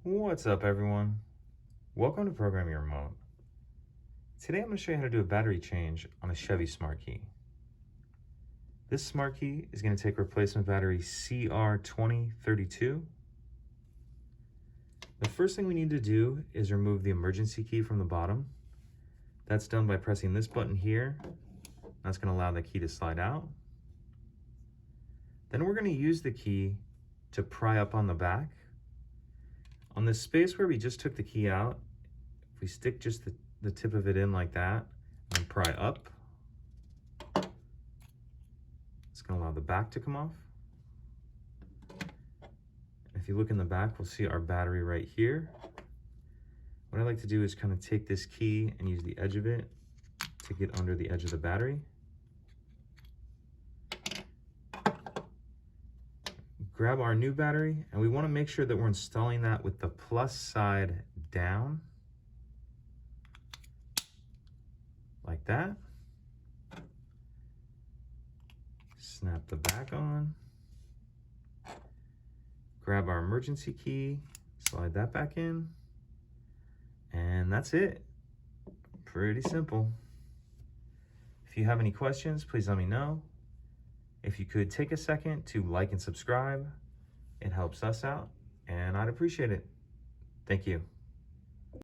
What's up, everyone? Welcome to Program Your Remote. Today I'm going to show you how to do a battery change on a Chevy Smart key. This Smart key is going to take replacement battery CR2032. The first thing we need to do is remove the emergency key from the bottom. That's done by pressing this button here. That's going to allow the key to slide out. Then we're going to use the key to pry up on the back. On the space where we just took the key out, if we stick just the tip of it in like that and pry up, it's going to allow the back to come off. If you look in the back, we'll see our battery right here. What I like to do is kind of take this key and use the edge of it to get under the edge of the battery. Grab our new battery, and we want to make sure that we're installing that with the plus side down, like that. Snap the back on. Grab our emergency key, slide that back in, and that's it. Pretty simple. If you have any questions, please let me know. If you could take a second to like and subscribe, it helps us out, and I'd appreciate it. Thank you.